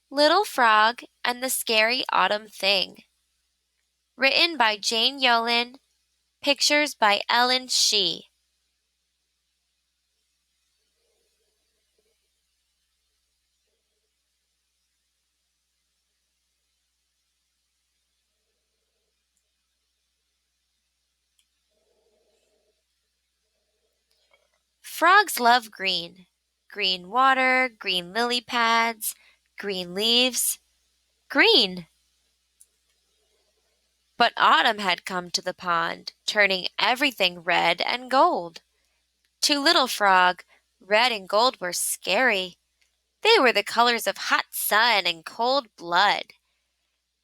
Little Frog and the Scary Autumn Thing. Written by Jane Yolen. Pictures by Ellen Shee. Frogs love green. Green water, green lily pads, green leaves. Green! But autumn had come to the pond, turning everything red and gold. To Little Frog, red and gold were scary. They were the colors of hot sun and cold blood.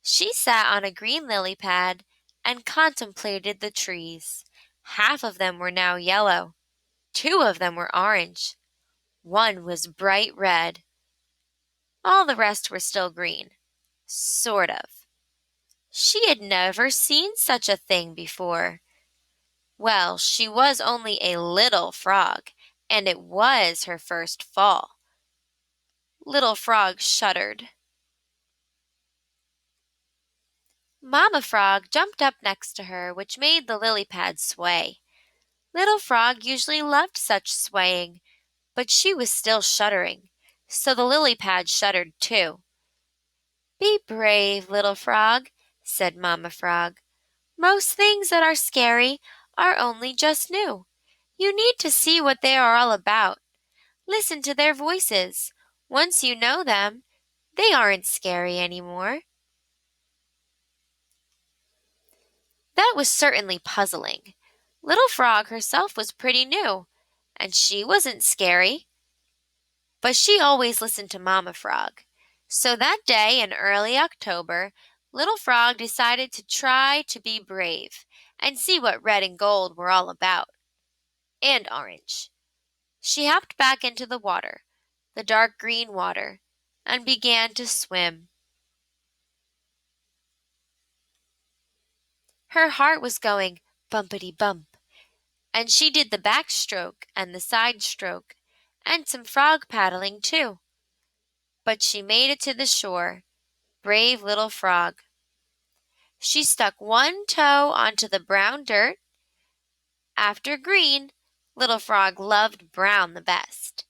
She sat on a green lily pad and contemplated the trees. Half of them were now yellow. Two of them were orange. One was bright red. All the rest were still green. Sort of. She had never seen such a thing before. Well, she was only a little frog, and it was her first fall. Little Frog shuddered. Mamma Frog jumped up next to her, which made the lily pad sway. Little Frog usually loved such swaying, but she was still shuddering, so the lily pad shuddered too. Be brave, Little Frog, said Mamma Frog. Most things that are scary are only just new. You need to see what they are all about. Listen to their voices. Once you know them, they aren't scary anymore. That was certainly puzzling. Little Frog herself was pretty new, and she wasn't scary. But she always listened to Mamma Frog. So that day in early October, Little Frog decided to try to be brave and see what red and gold were all about. And orange. She hopped back into the water, the dark green water, and began to swim. Her heart was going bumpity bump, and she did the backstroke and the side stroke, and some frog paddling too. But she made it to the shore. Brave little frog. She stuck one toe onto the brown dirt. After green, Little Frog loved brown the best.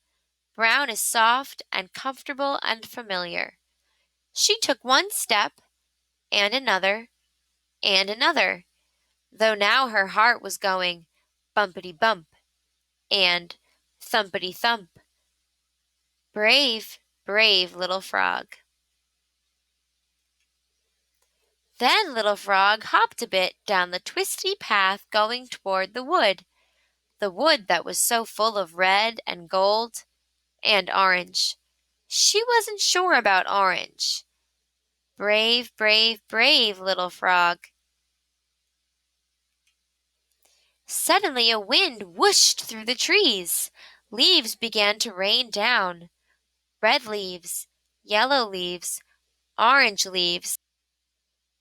Brown is soft and comfortable and familiar. She took one step, and another, though now her heart was going bumpity bump and thumpity thump. Brave, brave Little Frog. Then Little Frog hopped a bit down the twisty path going toward the wood that was so full of red and gold and orange. She wasn't sure about orange. Brave, brave, brave Little Frog. Suddenly a wind whooshed through the trees. Leaves began to rain down. Red leaves, yellow leaves, orange leaves.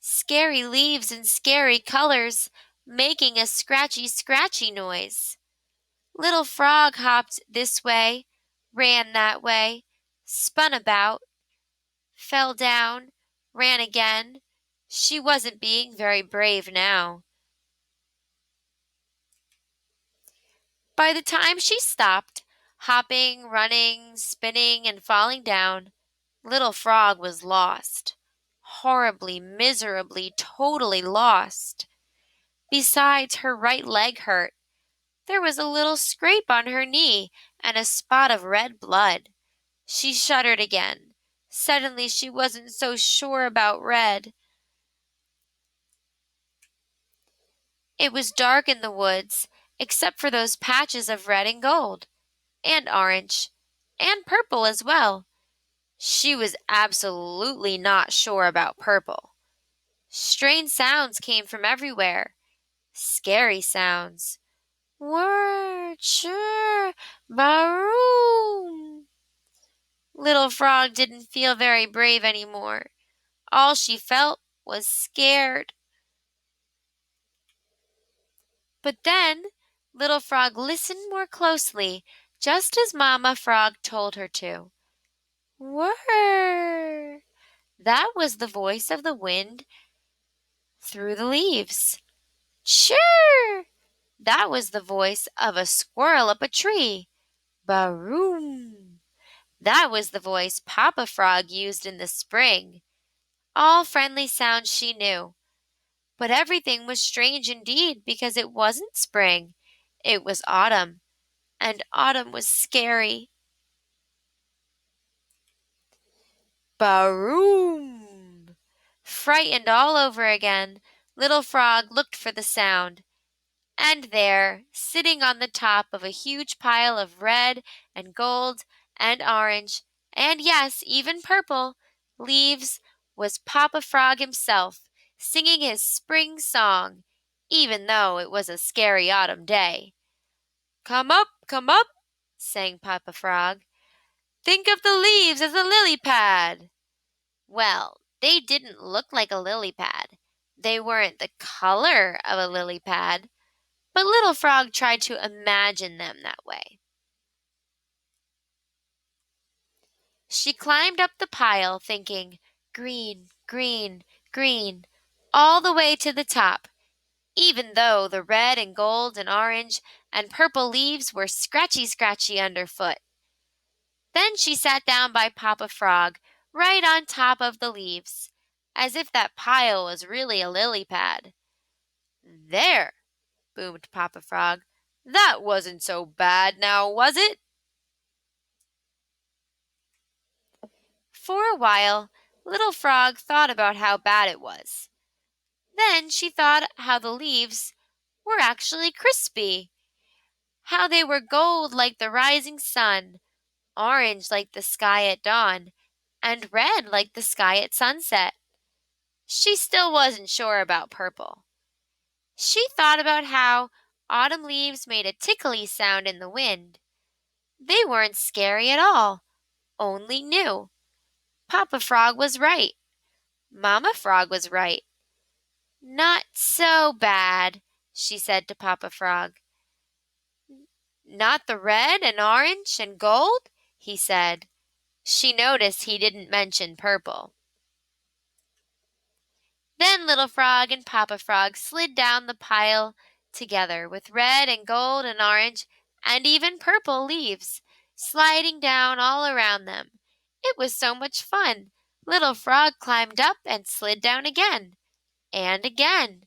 Scary leaves in scary colors, making a scratchy, scratchy noise. Little Frog hopped this way, ran that way, spun about, fell down, ran again. She wasn't being very brave now. By the time she stopped, hopping, running, spinning, and falling down, Little Frog was lost. Horribly, miserably, totally lost. Besides, her right leg hurt. There was a little scrape on her knee and a spot of red blood. She shuddered again. Suddenly she wasn't so sure about red. It was dark in the woods, except for those patches of red and gold, and orange, and purple as well. She was absolutely not sure about purple. Strange sounds came from everywhere. Scary sounds. Whir, chirr, baroom. Little Frog didn't feel very brave any more. All she felt was scared. But then Little Frog listened more closely, just as Mamma Frog told her to. Whir! That was the voice of the wind through the leaves. Chirr! That was the voice of a squirrel up a tree. Baroom! That was the voice Papa Frog used in the spring. All friendly sounds she knew. But everything was strange indeed because it wasn't spring. It was autumn, and autumn was scary. Baroom! Frightened all over again, Little Frog looked for the sound. And there, sitting on the top of a huge pile of red and gold and orange, and yes, even purple, leaves, was Papa Frog himself, singing his spring song, even though it was a scary autumn day. Come up, sang Papa Frog. Think of the leaves as a lily pad. Well, they didn't look like a lily pad. They weren't the color of a lily pad, but Little Frog tried to imagine them that way. She climbed up the pile, thinking, green, green, green, all the way to the top, even though the red and gold and orange and purple leaves were scratchy underfoot. Then she sat down by Papa Frog, right on top of the leaves, as if that pile was really a lily pad. There, boomed Papa Frog. That wasn't so bad now, was it? For a while, Little Frog thought about how bad it was. Then she thought how the leaves were actually crispy, how they were gold like the rising sun, orange like the sky at dawn, and red like the sky at sunset. She still wasn't sure about purple. She thought about how autumn leaves made a tickly sound in the wind. They weren't scary at all, only new. Papa Frog was right. Mama Frog was right. Not so bad, she said to Papa Frog. Not the red and orange and gold? He said. She noticed he didn't mention purple. Then Little Frog and Papa Frog slid down the pile together with red and gold and orange and even purple leaves sliding down all around them. It was so much fun. Little Frog climbed up and slid down again. And again.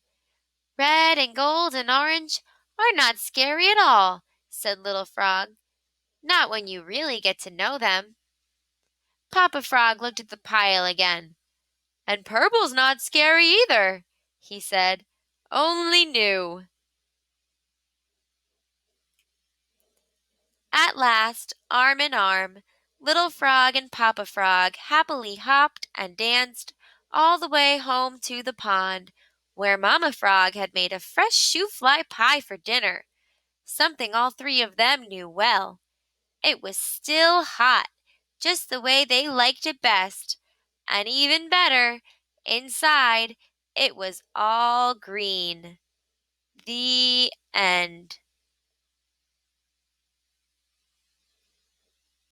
Red and gold and orange are not scary at all, said Little Frog. Not when you really get to know them. Papa Frog looked at the pile again. And purple's not scary either, he said. Only new. At last, arm in arm, Little Frog and Papa Frog happily hopped and danced all the way home to the pond, where Mamma Frog had made a fresh shoe-fly pie for dinner, something all three of them knew well. It was still hot, just the way they liked it best, and even better, inside it was all green. The end.